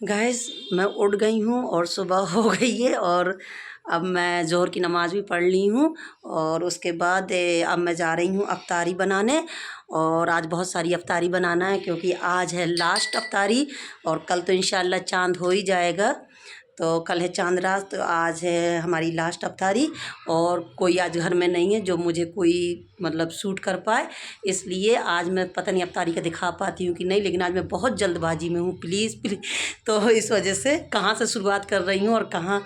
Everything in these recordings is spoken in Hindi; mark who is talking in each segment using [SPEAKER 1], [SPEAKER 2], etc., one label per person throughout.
[SPEAKER 1] गाइस मैं उठ गई हूँ और सुबह हो गई है और अब मैं ज़ोहर की नमाज़ भी पढ़ ली हूँ और उसके बाद अब मैं जा रही हूँ अफ्तारी बनाने। और आज बहुत सारी अफ्तारी बनाना है क्योंकि आज है लास्ट अफ्तारी और कल तो इंशाअल्लाह चाँद हो ही जाएगा। तो कल है चाँद रात, तो आज है हमारी लास्ट अफ्तारी और कोई आज घर में नहीं है जो मुझे कोई मतलब सूट कर पाए, इसलिए आज मैं पता नहीं अफ्तारी का दिखा पाती हूँ कि नहीं, लेकिन आज मैं बहुत जल्दबाजी में हूँ। प्लीज़ प्लीज़, तो इस वजह से कहाँ से शुरुआत कर रही हूँ और कहाँ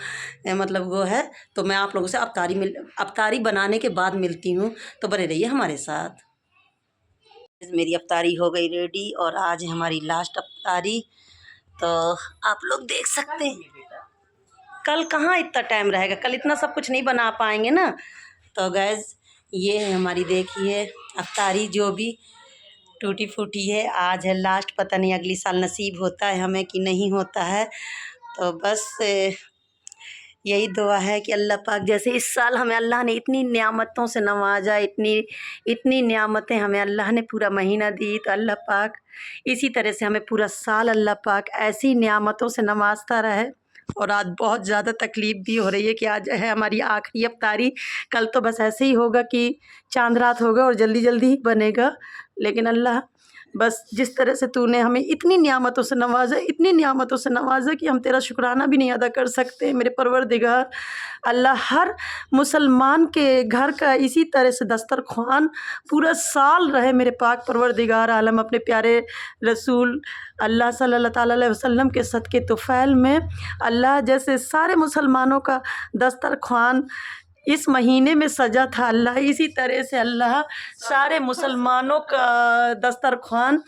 [SPEAKER 1] मतलब वो है, तो मैं आप लोगों से अफ्तारी बनाने के बाद मिलती हूँ, तो बने रहिए हमारे साथ। मेरी अफ्तारी हो गई रेडी और आज है हमारी लास्ट अफ्तारी, तो आप लोग देख सकते हैं। कल कहाँ इतना टाइम रहेगा, कल इतना सब कुछ नहीं बना पाएंगे ना। तो गैस ये है हमारी, देखिए अफ्तारी जो भी टूटी फूटी है। आज है लास्ट, पता नहीं अगली साल नसीब होता है हमें कि नहीं होता है। तो बस यही दुआ है कि अल्लाह पाक, जैसे इस साल हमें अल्लाह ने इतनी नियामतों से नवाजा, इतनी इतनी नियामतें हमें अल्लाह ने पूरा महीना दी, तो अल्लाह पाक इसी तरह से हमें पूरा साल अल्लाह पाक ऐसी नियामतों से नवाजता रहे। और आज बहुत ज़्यादा तकलीफ़ भी हो रही है कि आज है हमारी आखिरी अफ्तारी। कल तो बस ऐसे ही होगा कि चाँद रात होगा और जल्दी जल्दी ही बनेगा, लेकिन अल्लाह बस जिस तरह से तूने हमें इतनी नियामतों से नवाजा, इतनी नियामतों से नवाजा कि हम तेरा शुक्राना भी नहीं अदा कर सकते मेरे परवरदिगार। अल्लाह हर मुसलमान के घर का इसी तरह से दस्तरख़्वान पूरा साल रहे मेरे पाक परवरदिगार आलम। अपने प्यारे रसूल अल्लाह सल्लल्लाहु अलैहि वसल्लम के सदक़े तुफ़ैल में अल्लाह जैसे सारे मुसलमानों का दस्तरख़्वान इस महीने में सजा था, अल्लाह इसी तरह से अल्लाह सारे मुसलमानों का दस्तरख़्वान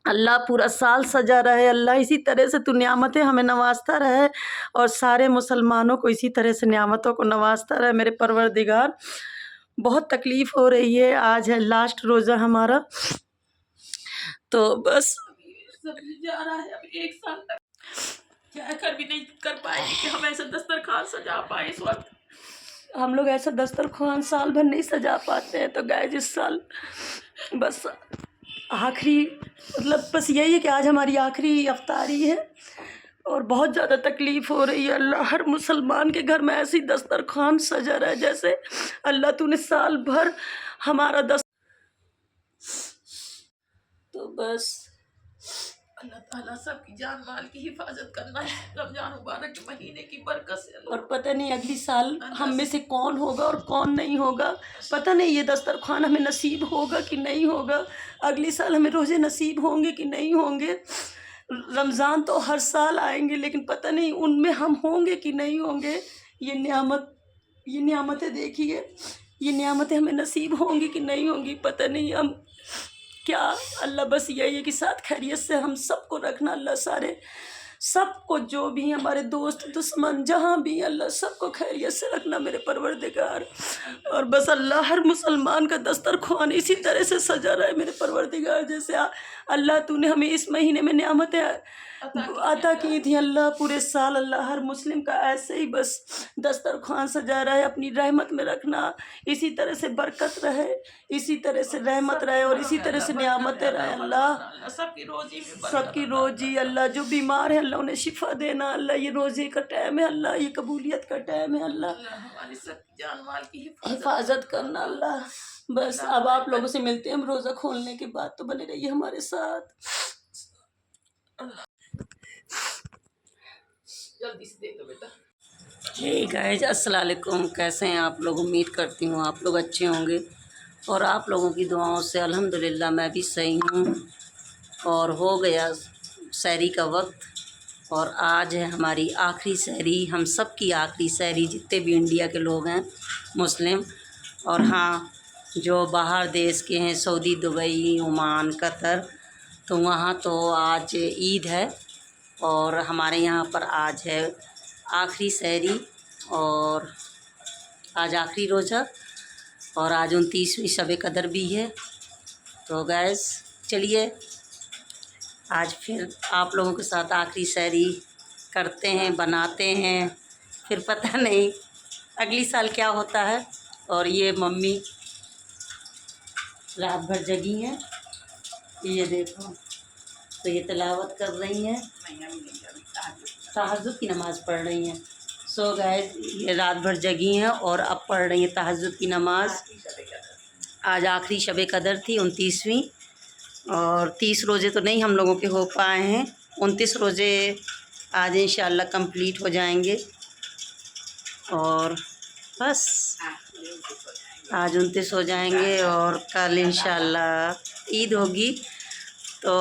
[SPEAKER 1] अल्लाह पूरा साल सजा रहे। अल्लाह इसी तरह से तू नियामतें हमें नवाजता रहे और सारे मुसलमानों को इसी तरह से नियामतों को नवाजता रहे मेरे परवरदिगार। बहुत तकलीफ़ हो रही है, आज है लास्ट रोज़ा हमारा, तो बस जा रहा है। अब 1 साल तक क्या कर भी नहीं कर पाएंगे कि हम ऐसा दस्तरखान सजा पाए। इस वक्त हम लोग ऐसा दस्तरखान साल भर नहीं सजा पाते हैं। तो गाइस इस साल बस आखिरी मतलब बस यही है कि आज हमारी आखिरी अफ्तारी है और बहुत ज़्यादा तकलीफ़ हो रही है। अल्लाह हर मुसलमान के घर में ऐसी दस्तरखान सजा रहा है जैसे अल्लाह तूने साल भर हमारा तो बस अल्लाह ताला सबकी जान माल की हिफाजत करना है रमज़ान मुबारक के महीने की बरकत से। और पता नहीं अगली साल हम में से कौन होगा और कौन नहीं होगा, पता नहीं ये दस्तरखान हमें नसीब होगा कि नहीं होगा, अगली साल हमें रोज़े नसीब होंगे कि नहीं होंगे। रमज़ान तो हर साल आएंगे, लेकिन पता नहीं उनमें हम होंगे कि नहीं होंगे। ये नियामतें देखिए, ये नियामतें हमें नसीब होंगी कि नहीं होंगी, पता नहीं हम क्या। अल्लाह बस यही है कि साथ खैरियत से हम सबको रखना। अल्लाह सारे सबको, जो भी हमारे दोस्त दुश्मन जहाँ भी, अल्लाह सबको खैरियत से रखना मेरे परवरदिगार। और बस अल्लाह हर मुसलमान का दस्तरख़्वान इसी तरह से सजा रहा है मेरे परवरदिगार। जैसे अल्लाह तूने हमें इस महीने में नियामतें अता की थी, अल्लाह पूरे साल अल्लाह हर मुस्लिम का ऐसे ही बस दस्तरख़्वान सजा रहा है। अपनी रहमत में रखना, इसी तरह से बरकत रहे, इसी तरह से रहमत रहे और इसी तरह से नियामतें रहे। अल्लाह सबकी रोज़ी अल्लाह, जो बीमार है अल्लाह उन्हें शिफा देना। अल्लाह ये रोज़े का टाइम है, अल्लाह ये कबूलियत का टाइम है, अल्लाह हमारी सब जान माल की हिफाजत करना। अल्लाह बस अब आप लोगों से मिलते हैं हम रोज़ा खोलने के बाद, तो बने रहिए हमारे साथ। जल्दी से दे दो बेटा। हे गाइस अस्सलाम वालेकुम, कैसे हैं आप लोग? उम्मीद करती हूँ आप लोग अच्छे होंगे और आप लोगों की दुआओं से अल्हम्दुलिल्लाह मैं भी सही हूँ। और हो गया सहरी का वक्त और आज है हमारी आखिरी सहरी, हम सब की आखिरी सहरी, जितने भी इंडिया के लोग हैं मुस्लिम। और हाँ, जो बाहर देश के हैं, सऊदी, दुबई, ओमान, कतर, तो वहाँ तो आज ईद है और हमारे यहाँ पर आज है आखिरी सहरी और आज आखिरी रोज़ा और आज 29वीं शब कदर भी है। तो गैस चलिए आज फिर आप लोगों के साथ आखिरी सहरी करते हैं, बनाते हैं, फिर पता नहीं अगली साल क्या होता है। और ये मम्मी रात भर जगी हैं, ये देखो, तो ये तिलावत कर रही हैं। तहज्जुद की नमाज़ पढ़ रही हैं। सो गाइस ये रात भर जगी हैं और अब पढ़ रही हैं तहज्जुद की नमाज़। आज आखिरी शब कदर थी 29वीं, और 30 रोज़े तो नहीं हम लोगों के हो पाए हैं। 29 रोज़े आज इंशाअल्लाह कंप्लीट हो जाएंगे। और बस आज 29 हो जाएंगे और कल इंशाअल्लाह ईद होगी। तो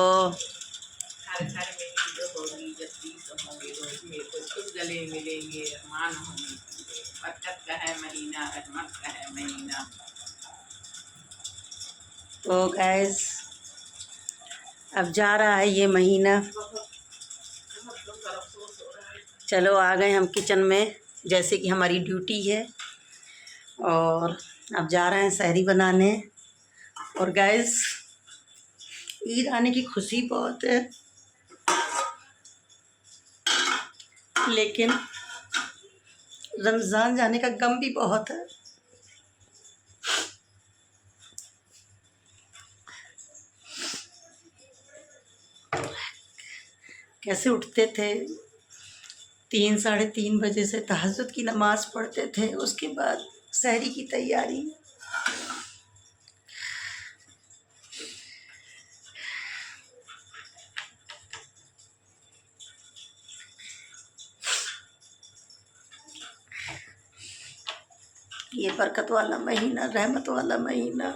[SPEAKER 2] हर घर में ईद होगी, जब 30 होंगे रोजे, कुछ गले मिलेंगे, रहमान होंगे, बरकत का है महीना, रहमत का है महीना।
[SPEAKER 1] तो गैस अब जा रहा है ये महीना। चलो आ गए हम किचन में, जैसे कि हमारी ड्यूटी है, और अब जा रहे हैं सहरी बनाने। और गैस ईद आने की खुशी बहुत है, लेकिन रमज़ान जाने का गम भी बहुत है। कैसे उठते थे, 3 साढ़े 3 बजे से तहज्जुद की नमाज़ पढ़ते थे, उसके बाद सहरी की तैयारी। ये बरकत वाला महीना, रहमत वाला महीना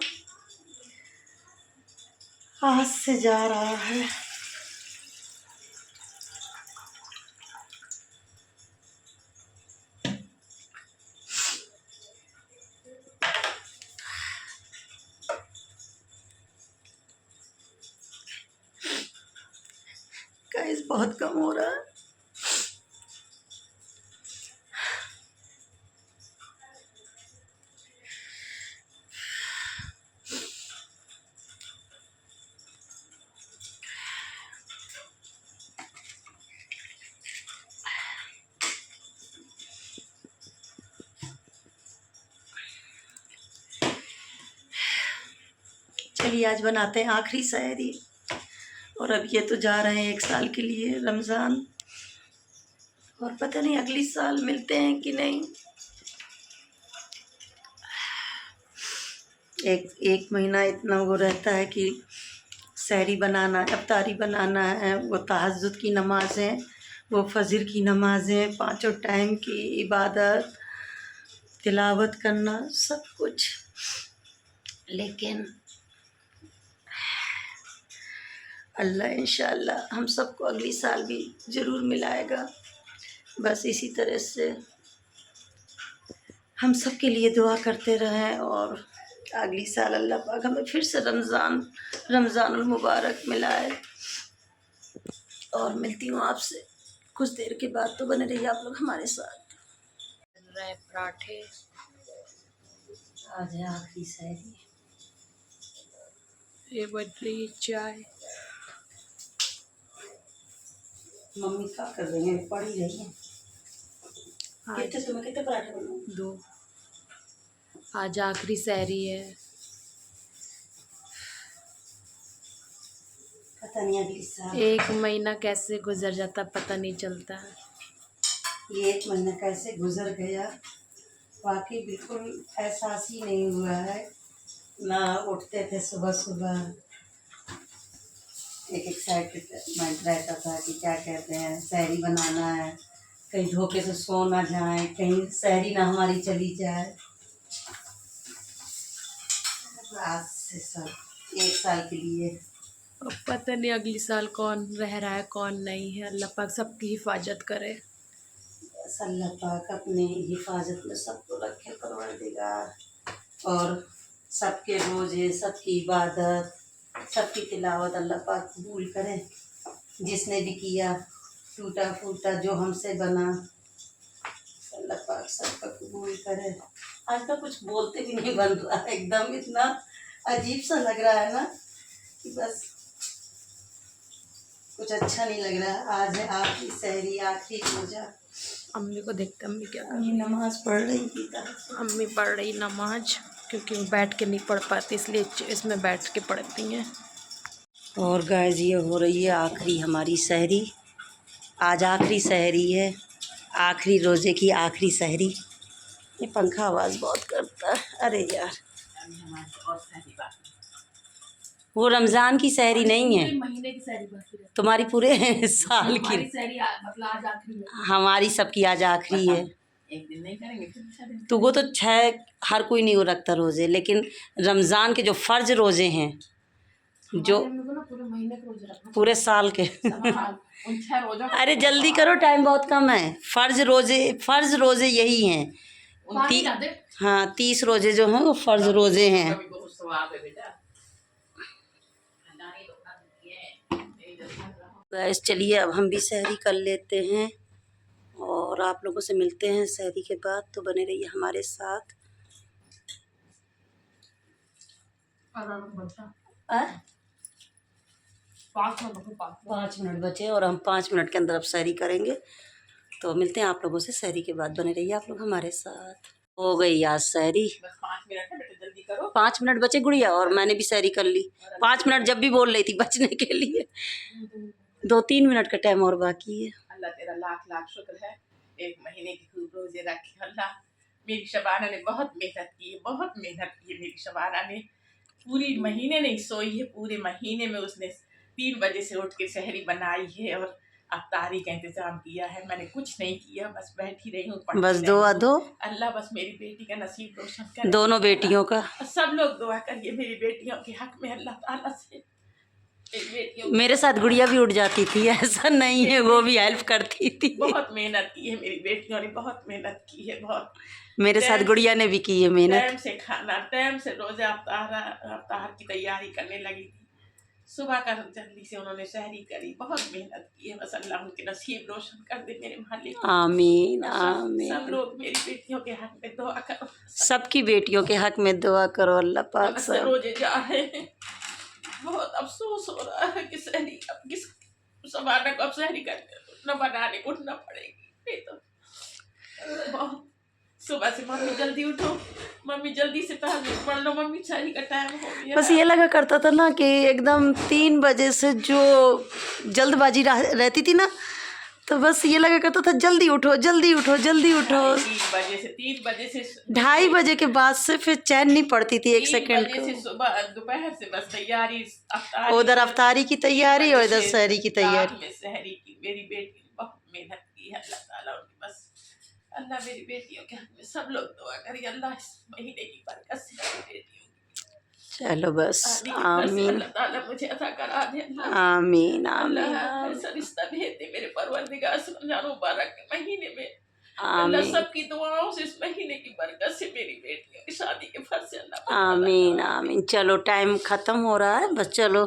[SPEAKER 1] आज से जा रहा है। गाइस बहुत कम हो रहा है। चलिए आज बनाते हैं आखिरी सहरी। और अब ये तो जा रहे हैं 1 साल के लिए रमज़ान, और पता नहीं अगली साल मिलते हैं कि नहीं। एक महीना इतना वो रहता है कि सहरी बनाना, इफ्तारी बनाना है, वो तहज्जुद की नमाज़ें, वो फजर की नमाज़ें, 5 टाइम की इबादत, तिलावत करना, सब कुछ। लेकिन अल्लाह इंशाअल्लाह हम सबको अगली साल भी ज़रूर मिलाएगा। बस इसी तरह से हम सब के लिए दुआ करते रहें, और अगली साल अल्लाह पाक हमें फिर से रमज़ानुल मुबारक मिलाए। और मिलती हूँ आपसे कुछ देर के बाद, तो बने रहिए आप लोग हमारे साथ।
[SPEAKER 2] पराठे
[SPEAKER 1] आज है आखिरी सहरी।
[SPEAKER 2] ये बन रही चाय।
[SPEAKER 1] मम्मी क्या कर रही हैं, पढ़ ही रही हैं। कितने पराठे बनाऊं?
[SPEAKER 2] 2। आज आखिरी सहरी है।
[SPEAKER 1] पता नहीं अगली साल
[SPEAKER 2] 1 महीना कैसे गुजर जाता पता नहीं चलता।
[SPEAKER 1] ये 1 महीना कैसे गुजर गया, वाकई बिल्कुल एहसास ही नहीं हुआ है। ना उठते थे सुबह सुबह, एक एक्साइटमेंट रहता था कि क्या कहते हैं सहरी बनाना है, कहीं धोखे से सो ना जाए, कहीं सहरी ना हमारी चली जाए। आज से सब 1 साल के लिए।
[SPEAKER 2] अब पता नहीं अगली साल कौन रह रहा है कौन नहीं है। अल्लाह पाक सबकी हिफाजत करे।
[SPEAKER 1] बस अल्लाह पाक अपने हिफाजत में सबको रखे, परवरदिगार, और सबके रोजे, सबकी इबादत, सबकी तिलावत अल्लाह पाक कबूल करे। जिसने भी किया टूटा फूटा जो हमसे बना, अल्लाह पाक सबका कबूल करे। आज तो कुछ बोलते भी नहीं बन रहा है, एकदम इतना अजीब सा लग रहा है ना कि बस कुछ अच्छा नहीं लग रहा है। आज है आखिरी सहरी, आखिरी रोजा।
[SPEAKER 2] अम्मी को देखते अम्मी क्या कर
[SPEAKER 1] ये नमाज पढ़ रही थी।
[SPEAKER 2] अम्मी पढ़ रही नमाज, क्योंकि वो बैठ के नहीं पढ़ पाती, इसलिए इसमें बैठ के पढ़ती हैं।
[SPEAKER 1] और गाइस ये हो रही है आखिरी हमारी सहरी। आज आखिरी सहरी है, आखिरी रोज़े की आखिरी सहरी। ये पंखा आवाज़ बहुत करता है, अरे यार।
[SPEAKER 2] अभी हमारी और सहरी बाकी
[SPEAKER 1] वो रमज़ान की सहरी नहीं है,
[SPEAKER 3] महीने की सहरी बाकी है।
[SPEAKER 1] तुम्हारी पूरे साल की।
[SPEAKER 3] हमारी सहरी मतलब आज आखिरी है।
[SPEAKER 1] हमारी सबकी आज आखिरी है।
[SPEAKER 2] एक दिन नहीं करेंगे फिर दूसरा दिन
[SPEAKER 1] तो वो तो 6 हर कोई नहीं रखता रोज़े, लेकिन रमज़ान के जो फ़र्ज रोज़े हैं, जो
[SPEAKER 3] हम लोगों को ना पूरे महीने के रोजे रखना
[SPEAKER 1] पूरे साल के
[SPEAKER 2] उन 6 रोज़ों का
[SPEAKER 1] अरे जल्दी करो, टाइम बहुत कम है। फ़र्ज रोज़े यही हैं।
[SPEAKER 3] पानी ला दे।
[SPEAKER 1] हाँ, 30 रोज़े जो हैं वो फ़र्ज रोज़े हैं।
[SPEAKER 2] कभी बहुत सवाब है बेटा। अल्लाह ने तो अपना दिए हैं, मेरी जल्दी रहो।
[SPEAKER 1] गैस चलिए अब हम भी सहरी कर लेते हैं और आप लोगों से मिलते हैं सहरी के बाद, तो बने रहिए हमारे साथ। आ? 5 मिनट बचे और हम 5 मिनट के अंदर अब सहरी करेंगे, तो मिलते हैं आप लोगों से सहरी के बाद। बने रहिए आप लोग हमारे साथ। हो गई आज सहरी,
[SPEAKER 2] बस 5 मिनट है बेटा, जल्दी करो।
[SPEAKER 1] 5 मिनट बचे गुड़िया, और मैंने भी सहरी कर ली। 5 मिनट जब भी बोल रही थी बचने के लिए, 2-3 मिनट का टाइम और बाकी है।
[SPEAKER 2] अल्लाह तेरा लाख लाख शुक्र है, 1 महीने की खूब रोजे रखे अल्लाह। मेरी शबाना ने बहुत मेहनत की है, बहुत मेहनत की है। मेरी शबाना ने पूरी महीने नहीं सोई है, पूरे महीने में उसने 3 बजे से उठ के सहरी बनाई है और अफ्तारी का इंतजाम किया है। मैंने कुछ नहीं किया, बस बैठी रही हूँ, पढ़ती
[SPEAKER 1] बस
[SPEAKER 2] रही
[SPEAKER 1] दुआ
[SPEAKER 2] हूँ।
[SPEAKER 1] दो,
[SPEAKER 2] अल्लाह बस मेरी बेटी का नसीब रोशन करे,
[SPEAKER 1] दोनों बेटियों का।
[SPEAKER 2] सब लोग दुआ करिए मेरी बेटियों के हक में अल्लाह ताला से।
[SPEAKER 1] मेरे साथ गुड़िया भी उठ जाती थी, ऐसा नहीं है, वो भी हेल्प करती थी।
[SPEAKER 2] बहुत मेहनत की है मेरी बेटियों ने, बहुत मेहनत की है, बहुत।
[SPEAKER 1] मेरे साथ गुड़िया ने भी की है मेहनत।
[SPEAKER 2] टाइम से खाना, टाइम से रोजा अफ्तार की तैयारी करने लगी थी। सुबह का जल्दी से उन्होंने सहरी करी, बहुत मेहनत की है। बस अल्लाह उनके नसीब रोशन कर दे मेरे मालिक।
[SPEAKER 1] आमीन
[SPEAKER 2] सब
[SPEAKER 1] आमीन।
[SPEAKER 2] लोग मेरी बेटियों के हक में दुआ करो।
[SPEAKER 1] सबकी बेटियों के हक में दुआ करो अल्लाह पाक
[SPEAKER 2] से
[SPEAKER 1] सब।
[SPEAKER 2] रोजे जा रहे हैं, बहुत अफसोस हो रहा है कि सहरी अब किस सवाना को अब सहरी करके न बनाने उठना पड़ेगी। नहीं तो बहुत सुबह से मम्मी जल्दी उठो, मम्मी जल्दी से तहज्जुद पढ़ लो, मम्मी सहरी का टाइम हो गया।
[SPEAKER 1] बस ये लगा करता था ना कि एकदम 3 बजे से जो जल्दबाजी रहती थी ना, तो बस ये लगा करता था जल्दी उठो जल्दी उठो जल्दी उठो।
[SPEAKER 2] 3 बजे से
[SPEAKER 1] 2:30 बजे के बाद से फिर चैन नहीं पड़ती थी एक
[SPEAKER 2] 3
[SPEAKER 1] सेकंड
[SPEAKER 2] बजे से
[SPEAKER 1] को।
[SPEAKER 2] सुबह दोपहर से बस तैयारी,
[SPEAKER 1] उधर अफ्तारी की तैयारी और इधर सहरी की तैयारी।
[SPEAKER 2] रात में सहरी की। मेरी बेटी ने बहुत मेहनत की है, अल्लाह ताला उनकी बस अल्लाह मेरी बेटियों के हक में सब लोग दुआ करिए, अल्लाह इस महीने की बरकत से मेरी बेटियों
[SPEAKER 1] चलो बस आमीन
[SPEAKER 2] अल्लाह ताला मुझे अता करा दे।
[SPEAKER 1] आमीन
[SPEAKER 2] अल्लाह
[SPEAKER 1] आमीन
[SPEAKER 2] ऐसा रिश्ता भेज दे मेरे परवरदिगार से रमजान मुबारक के महीने में। अल्लाह
[SPEAKER 1] आमीन
[SPEAKER 2] सबकी दुआओं से इस महीने की बरकत से मेरी बेटियों की शादी के फर्ज से अल्लाह
[SPEAKER 1] आमीन आमीन। चलो टाइम ख़त्म हो रहा है, बस चलो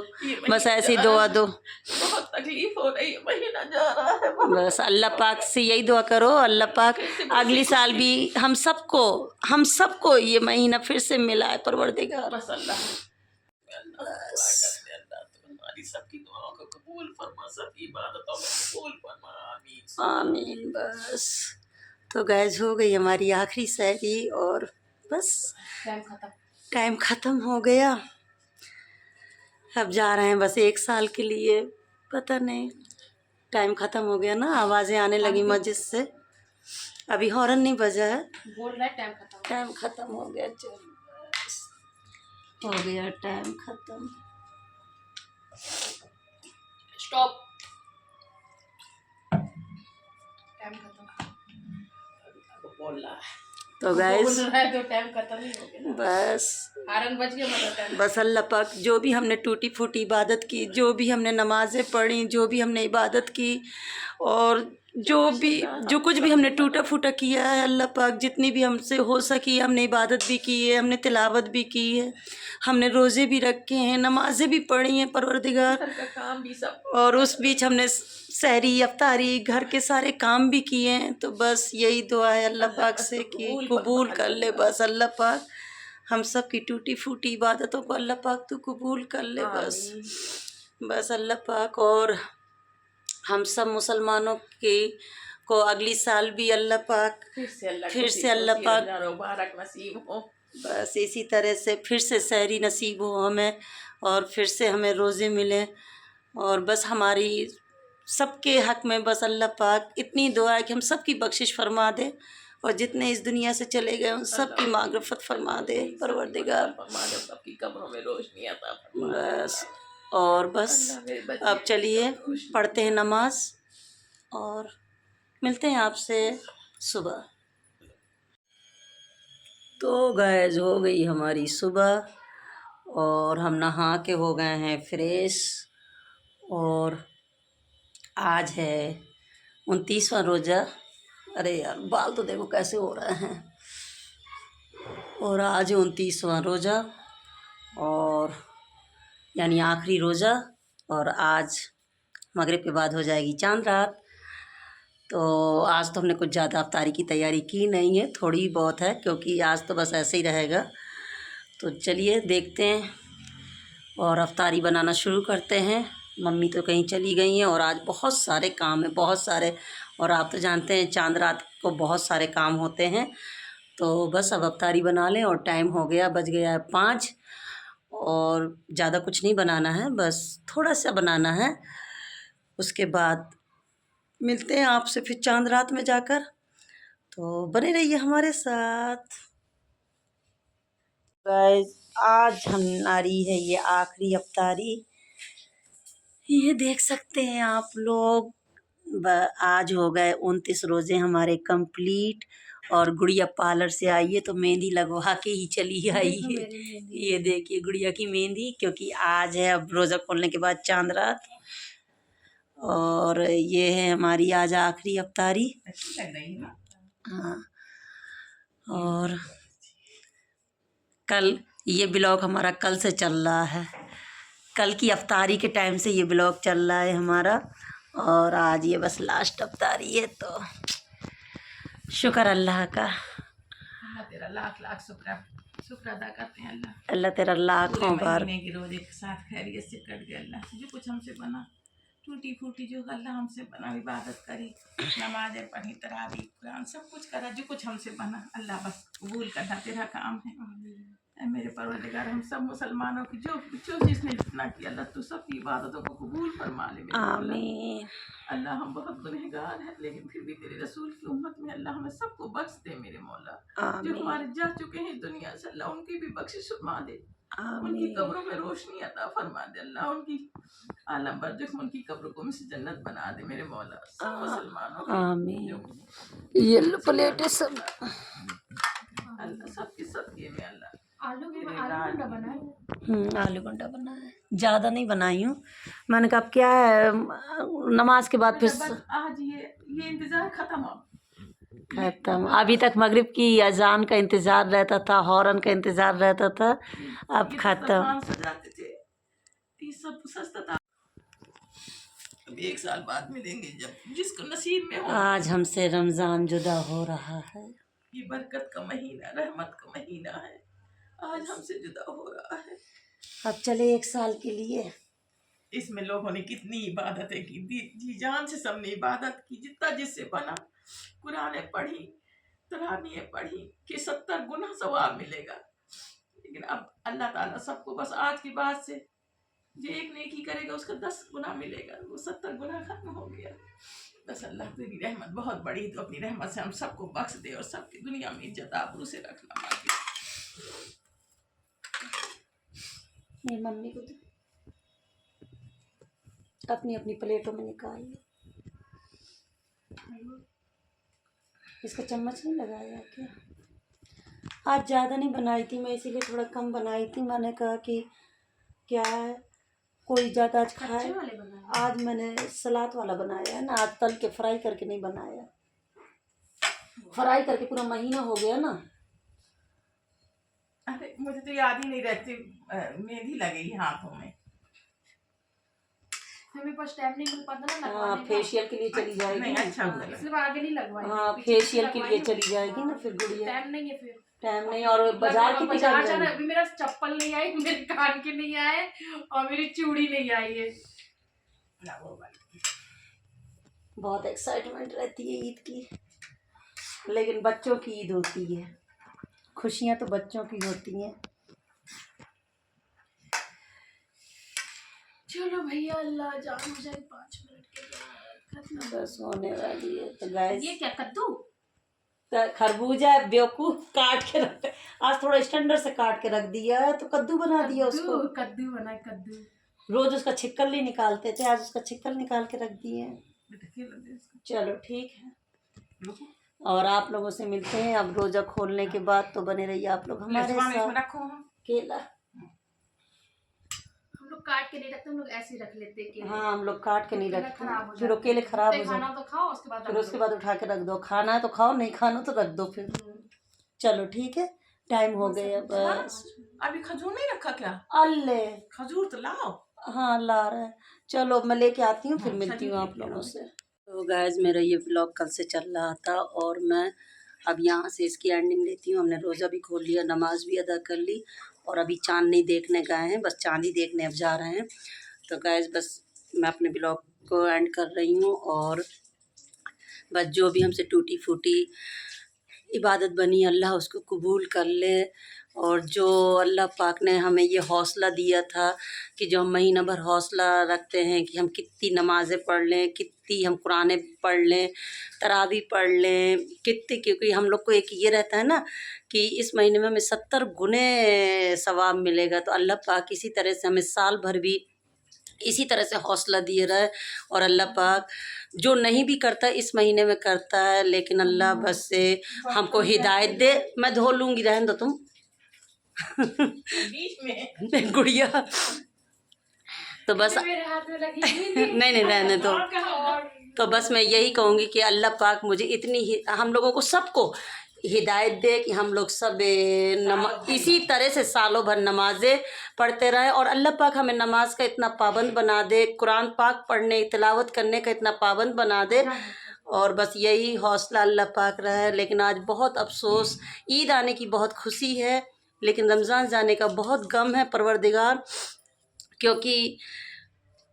[SPEAKER 1] बस ऐसे ही दुआ दो।
[SPEAKER 2] बहुत तकलीफ हो रही है, महीना जा रहा है
[SPEAKER 1] बस अल्लाह पाक से यही दुआ करो, अल्लाह पाक अगली साल भी हम सबको ये महीना फिर से मिला है परवरदिगार।
[SPEAKER 2] बस अल्लाह हमारी सबकी दुआओं को कबूल फरमा, सबकी इबादतों को कबूल फरमा, आमीन
[SPEAKER 1] आमीन। बस तो गैस हो गई हमारी आखिरी सहरी और बस टाइम ख़त्म हो गया। अब जा रहे हैं बस 1 साल के लिए, पता नहीं टाइम ख़त्म हो गया ना, आवाज़ें आने लगी मस्जिद से। अभी हॉर्न नहीं बजा है,
[SPEAKER 3] बोल रहा है
[SPEAKER 1] टाइम ख़त्म हो गया। चलो बस हो गया टाइम ख़त्म।
[SPEAKER 3] स्टॉप, टाइम खत्म।
[SPEAKER 2] बोल रहा है
[SPEAKER 1] तो गैस
[SPEAKER 3] तो टाइम खत्म ही हो गया,
[SPEAKER 1] बस
[SPEAKER 3] हारन बज गया मतलब टाइम।
[SPEAKER 1] बस अल्लाह पाक जो भी हमने टूटी फूटी इबादत की, जो भी हमने नमाज़ें पढ़ी, जो भी हमने इबादत की और जो कुछ भी हमने टूटा फूटा किया है, अल्लाह पाक जितनी भी हमसे हो सकी हमने इबादत भी की है, हमने तिलावत भी की है, हमने रोज़े भी रखे हैं, नमाज़ें भी पढ़ी हैं परवरदिगार,
[SPEAKER 2] घर का काम भी सब,
[SPEAKER 1] और उस बीच हमने सहरी अफ्तारी घर के सारे काम भी किए हैं। तो बस यही दुआ है अल्लाह पाक से कि कबूल कर ले। बस अल्लाह पाक हम सब की टूटी फूटी इबादतों को अल्लाह पाक तो कबूल कर ले। बस अल्लाह पाक और हम सब मुसलमानों को अगली साल भी अल्लाह पाक फिर से अल्लाह पाक
[SPEAKER 2] मुबारक नसीब हो।
[SPEAKER 1] बस इसी तरह से फिर से सहरी नसीब हो हमें और फिर से हमें रोज़े मिले और बस हमारी सबके हक में बस अल्लाह पाक इतनी दुआ है कि हम सबकी बख्शिश फरमा दे और जितने इस दुनिया से चले गए उन सब की मागफरत फरमा दे परवरदिगार।
[SPEAKER 2] फरमा दे, सबकी कब्रों में रोशनी अता फरमा दे।
[SPEAKER 1] बस और बस
[SPEAKER 2] अल्लाह मेरे बच्चे
[SPEAKER 1] अब चलिए
[SPEAKER 2] की रोशनी
[SPEAKER 1] पढ़ते हैं नमाज और मिलते हैं आपसे सुबह। तो गैस हो गई हमारी सुबह और हम नहा के हो गए हैं फ्रेश और आज है 29वां रोज़ा। अरे यार बाल तो देखो कैसे हो रहे हैं। और आज 29वां रोज़ा और यानी आखिरी रोज़ा और आज मगरिब के बाद हो जाएगी चांद रात। तो आज तो हमने कुछ ज़्यादा अफ्तारी की तैयारी की नहीं है, थोड़ी बहुत है क्योंकि आज तो बस ऐसे ही रहेगा। तो चलिए देखते हैं और अफ्तारी बनाना शुरू करते हैं। मम्मी तो कहीं चली गई हैं और आज बहुत सारे काम हैं, बहुत सारे। और आप तो जानते हैं चांद रात को बहुत सारे काम होते हैं। तो बस अब अफ्तारी बना लें और टाइम हो गया, बज गया है 5 और ज़्यादा कुछ नहीं बनाना है, बस थोड़ा सा बनाना है। उसके बाद मिलते हैं आपसे फिर चांद रात में जाकर। तो बने रहिए हमारे साथ। गाइस आज हमारी है ये आखिरी अफ्तारी, ये देख सकते हैं आप लोग। आज हो गए 29 रोज़े हमारे कंप्लीट और गुड़िया पार्लर से आई है तो मेहंदी लगवा के ही चली आई है। ये देखिए गुड़िया की मेहंदी, क्योंकि आज है अब रोज़ा खोलने के बाद चांद रात। और ये है हमारी आज आखिरी अफ्तारी।
[SPEAKER 2] अच्छी लग रही है ना।
[SPEAKER 1] हाँ, और कल ये ब्लॉग हमारा कल से चल रहा है, कल की अफ्तारी के टाइम से ये ब्लॉग चल रहा है हमारा। और आज ये बस लास्ट अफ्तारी है, तो शुक्र अल्लाह का।
[SPEAKER 2] अल्लाह तेरा लाख लाख शुक्र अदा करते हैं।
[SPEAKER 1] अल्लाह तेरा लाखों बार
[SPEAKER 2] महीने के रोजे के साथ खैरियत से कट गया। अल्लाह जो कुछ हमसे बना टूटी फूटी जो अल्लाह हमसे बना, इबादत करी, नमाजें पढ़ी, तरावी, कुरान सब कुछ करा, जो कुछ हमसे बना अल्लाह बस कबूल करना तेरा काम है। ऐ मेरे परवरदिगार हम सब मुसलमानों की जो जो जिसने जितना किया अल्लाह तू सबकी इबादतों को कबूल फरमा ले मेरे मौला।
[SPEAKER 1] आमीन।
[SPEAKER 2] अल्लाह हम बहुत गुनहगार हैं लेकिन फिर भी तेरे रसूल की उम्मत में अल्लाह हमें सबको बख्श दे मेरे मौला। जो
[SPEAKER 1] आमीन
[SPEAKER 2] हमारे जा चुके हैं दुनिया से अल्लाह उनकी भी बख्शिश फरमा दे, उनकी
[SPEAKER 1] आमीन
[SPEAKER 2] कब्रों में रोशनी अता फरमा दे अल्लाह, उनकी आलम बरजख उनकी कब्रों को मिसे जन्नत बना दे मेरे मौला। सब मुसलमानों की
[SPEAKER 1] आमीन।
[SPEAKER 2] जो
[SPEAKER 1] ये लो प्लेटें सब।
[SPEAKER 2] अल्लाह सबकी सबके में अल्लाह
[SPEAKER 3] आलू गुंडा बना है।
[SPEAKER 1] आलू गुंडा बना है, ज़्यादा नहीं बनाई हूँ। मैंने कहा अब क्या है, नमाज के बाद फिर
[SPEAKER 2] बस आज ये इंतजार खत्म अब
[SPEAKER 1] खत्म। अभी तक मगरिब की अजान का इंतज़ार रहता था, हॉर्न का इंतज़ार रहता था, अब खत्म।
[SPEAKER 2] दस्तरखान सजाते थे ये सब सस्ता था। अब 1 साल बाद मिलेंगे जब जिसको नसीब में हो।
[SPEAKER 1] आज हमसे रमज़ान जुदा हो रहा है।
[SPEAKER 2] ये बरकत का महीना, रहमत का महीना है, आज हमसे जुदा हो रहा है।
[SPEAKER 1] अब चले 1 साल के लिए।
[SPEAKER 2] इसमें लोगों ने कितनी इबादतें की, जी जान से सबने इबादत की, जितना जिससे बना। कुरानें पढ़ी, तरावीहें पढ़ी कि 70 गुना सवाब मिलेगा। लेकिन अब अल्लाह ताला सबको बस आज की बात से जो एक नेकी करेगा उसका 10 गुना मिलेगा, वो 70 गुना खत्म हो गया। बस अल्लाह तेरी रहमत बहुत बड़ी, तो अपनी रहमत से हम सबको बख्श दे और सबकी दुनिया में इज्जत आबरू से रखना मांगे।
[SPEAKER 1] ये मम्मी को दे, अपनी अपनी प्लेटों में निकाल लो। इसका चम्मच नहीं लगाया क्या? आज ज़्यादा नहीं बनाई थी मैं, इसीलिए थोड़ा कम बनाई थी। मैंने कहा कि क्या है कोई ज़्यादा आज खाए। आज मैंने सलाद वाला बनाया है ना, आज तल के फ्राई करके नहीं बनाया। फ्राई करके पूरा महीना हो गया ना।
[SPEAKER 2] अरे मुझे तो याद ही नहीं रहती, मेहंदी लगेगी हाथों में।
[SPEAKER 3] मेरे पास टाइम नहीं मिल पाता ना
[SPEAKER 1] हाँ,
[SPEAKER 3] लगवाने का।
[SPEAKER 1] फेशियल के लिए चली जाएगी
[SPEAKER 2] नहीं
[SPEAKER 1] ना।
[SPEAKER 2] अच्छा हुआ।
[SPEAKER 3] इसलिए आगे नहीं लगवाई।
[SPEAKER 1] हाँ,
[SPEAKER 3] पीछे से
[SPEAKER 1] फेशियल के लिए
[SPEAKER 3] लगवाई।
[SPEAKER 1] चली जाएगी ना फिर गुड़िया।
[SPEAKER 3] टाइम नहीं है फिर।
[SPEAKER 1] टाइम नहीं, और बाजार की
[SPEAKER 3] बाजार जाना। अभी मेरा चप्पल नहीं आई, मेरे कान के नहीं आए और मेरी चूड़ी नहीं आई है।
[SPEAKER 1] बहुत एक्साइटमेंट रहती है ईद की, लेकिन बच्चों की ईद होती है, खुशियाँ तो बच्चों की होती हैं।
[SPEAKER 3] चलो भैया अल्लाह जान हो जाए 5 मिनट के बाद।
[SPEAKER 1] बस होने वाली है। तो गाइस
[SPEAKER 3] ये क्या कद्दू?
[SPEAKER 1] खरबूजा है बेवकूफ, काट के रख, आज थोड़ा स्टैंडर्ड से काट के रख दिया है तो कद्दू बना दिया उसको।
[SPEAKER 3] कद्दू बना, कद्दू।
[SPEAKER 1] रोज उसका छिक्कल नहीं निकालते थे, आज उसका छिक्कल निकाल के रख दिए हैं। चलो ठीक है, और आप लोगों से मिलते हैं अब रोजा खोलने के बाद। तो बने रहिए आप लोग हमारे साथ। केला
[SPEAKER 3] हम लोग काट के नहीं रखते, हम लोग ऐसे ही रख लेते केले।
[SPEAKER 1] हाँ, हम लोग काट के नहीं
[SPEAKER 3] केला
[SPEAKER 1] रखते,
[SPEAKER 3] खराब हो
[SPEAKER 1] फिर वो
[SPEAKER 3] जाता
[SPEAKER 1] केले
[SPEAKER 3] है।
[SPEAKER 1] खराब हो
[SPEAKER 3] खाना
[SPEAKER 1] जाते,
[SPEAKER 3] तो खाओ, उसके बाद
[SPEAKER 1] फिर उसके बाद उठा के रख दो। खाना है तो खाओ, नहीं खाना तो रख दो फिर। चलो ठीक है, टाइम हो गया बस।
[SPEAKER 2] अभी खजूर नहीं रखा क्या?
[SPEAKER 1] अल्ले
[SPEAKER 2] खजूर तो लाओ।
[SPEAKER 1] हाँ ला रहे हैं, चलो मैं लेके आती हूँ, फिर मिलती हूँ आप लोगों से। तो गाइस मेरा ये व्लॉग कल से चल रहा था और मैं अब यहाँ से इसकी एंडिंग लेती हूँ। हमने रोज़ा भी खोल लिया, नमाज भी अदा कर ली और अभी चांदनी देखने गए हैं, बस चांदी देखने अब जा रहे हैं। तो गाइस बस मैं अपने ब्लॉग को एंड कर रही हूँ और बस जो भी हमसे टूटी फूटी इबादत बनी अल्लाह उसको कबूल कर ले। और जो अल्लाह पाक ने हमें ये हौसला दिया था कि जो हम महीना भर हौसला रखते हैं कि हम कितनी नमाज़ें पढ़ लें, कितनी हम कुरानें पढ़ लें, तरावी पढ़ लें, कितनी, क्योंकि हम लोग को एक ये रहता है ना कि इस महीने में हमें 70 गुने सवाब मिलेगा। तो अल्लाह पाक इसी तरह से हमें साल भर भी इसी तरह से हौसला दिए रहे। और अल्लाह पाक जो नहीं भी करता इस महीने में करता है, लेकिन अल्लाह बस से हमको हिदायत दे। मैं धो लूँगी, रहने दो तुम
[SPEAKER 2] बीच में
[SPEAKER 1] गुड़िया। तो बस
[SPEAKER 3] मेरे हाथ में लगी
[SPEAKER 1] नहीं नहीं रहने दो। तो बस मैं यही कहूँगी कि अल्लाह पाक मुझे इतनी ही, हम लोगों को सबको हिदायत दे कि हम लोग सब इसी तरह से सालों भर नमाज़ें पढ़ते रहें और अल्लाह पाक हमें नमाज का इतना पाबंद बना दे, कुरान पाक पढ़ने तिलावत करने का इतना पाबंद बना दे। और बस यही हौसला अल्लाह पाक रहा है। लेकिन आज बहुत अफसोस, ईद आने की बहुत खुशी है लेकिन रमज़ान जाने का बहुत गम है परवरदिगार, क्योंकि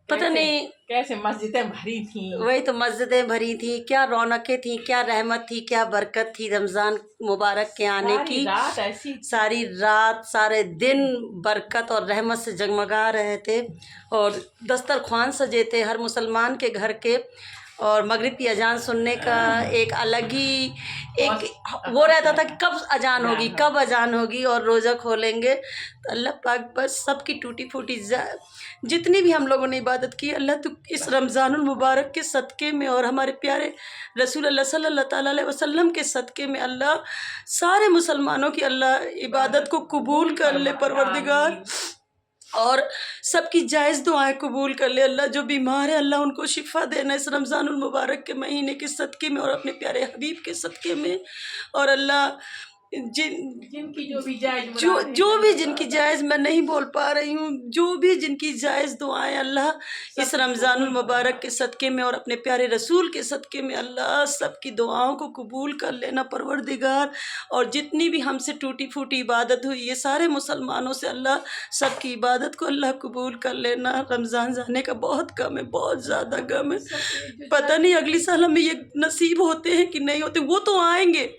[SPEAKER 1] पता नहीं
[SPEAKER 2] कैसे मस्जिदें भरी थी।
[SPEAKER 1] वही तो, मस्जिदें भरी थी, क्या रौनकें थी, क्या रहमत थी, क्या बरकत थी रमज़ान मुबारक के आने की।
[SPEAKER 2] रात ऐसी
[SPEAKER 1] सारी रात सारे दिन बरकत और रहमत से जगमगा रहे थे और दस्तरख्वान सजे थे हर मुसलमान के घर के। और मगरिब की अजान सुनने का एक अलग ही एक वो रहता था कि कब अजान होगी, कब अजान होगी और रोज़ा खोलेंगे। तो अल्लाह पाक बस सबकी टूटी फूटी जितनी भी हम लोगों ने इबादत की, अल्लाह तो इस रमज़ानुल मुबारक के सदक़े में और हमारे प्यारे रसूल अल्लाह सल्लल्लाहु अलैहि वसल्लम के सदक़े में अल्लाह सारे मुसलमानों की अल्लाह इबादत को कबूल कर ले परवरदिगार, और सबकी जायज़ दुआएं कबूल कर ले। अल्लाह जो बीमार है अल्लाह उनको शिफा देना इस रमज़ानुल मुबारक के महीने के सदक़े में और अपने प्यारे हबीब के सदक़े में। और अल्लाह
[SPEAKER 2] जिनकी जो भी जायज़
[SPEAKER 1] जो भी जिनकी जायज़, मैं नहीं बोल पा रही हूँ, जो भी जिनकी जायज़ दुआएं अल्लाह इस रमज़ानुल मुबारक के सदक़े में और अपने प्यारे रसूल के सदक़े में अल्लाह सबकी दुआओं को कबूल कर लेना परवरदिगार। और जितनी भी हमसे टूटी फूटी इबादत हुई ये सारे मुसलमानों से अल्लाह सबकी इबादत को अल्लाह कबूल कर लेना। रमज़ान जाने का बहुत गम है, बहुत ज़्यादा गम है। पता नहीं अगली साल हमें ये नसीब होते हैं कि नहीं होते, वो तो आएंगे।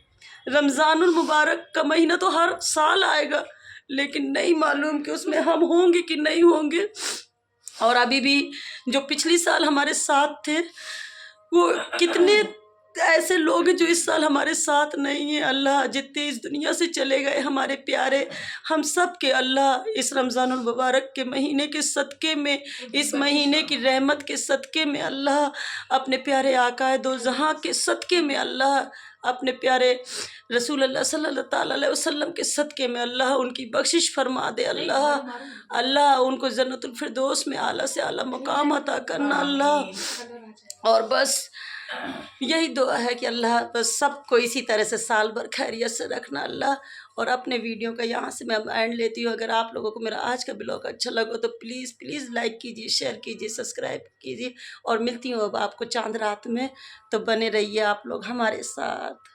[SPEAKER 1] रमज़ानुल मुबारक का महीना तो हर साल आएगा लेकिन नहीं मालूम कि उसमें हम होंगे कि नहीं होंगे। और अभी भी जो पिछली साल हमारे साथ थे वो कितने ऐसे लोग हैं जो इस साल हमारे साथ नहीं हैं। अल्लाह जितने इस दुनिया से चले गए हमारे प्यारे, हम सब के अल्लाह इस रमज़ानुल मुबारक के महीने के सदक़े में, इस महीने की रहमत के सदक़े में अल्लाह अपने प्यारे आकाए दो जहां के सदक़े में अल्लाह अपने प्यारे रसूल अल्लाह सल्लल्लाहु अलैहि वसल्लम के सदक़े में अल्लाह उनकी बख्शिश फरमा दे। अल्लाह उनको जन्नतुल फिरदौस में आला से आला मकाम अता करना अल्लाह। और बस यही दुआ है कि अल्लाह बस सबको इसी तरह से साल भर खैरियत से रखना अल्लाह। और अपने वीडियो का यहाँ से मैं एंड लेती हूँ। अगर आप लोगों को मेरा आज का ब्लॉग अच्छा लगा तो प्लीज़ प्लीज़ लाइक कीजिए, शेयर कीजिए, सब्सक्राइब कीजिए। और मिलती हूँ अब आपको चांद रात में, तो बने रहिए आप लोग हमारे साथ।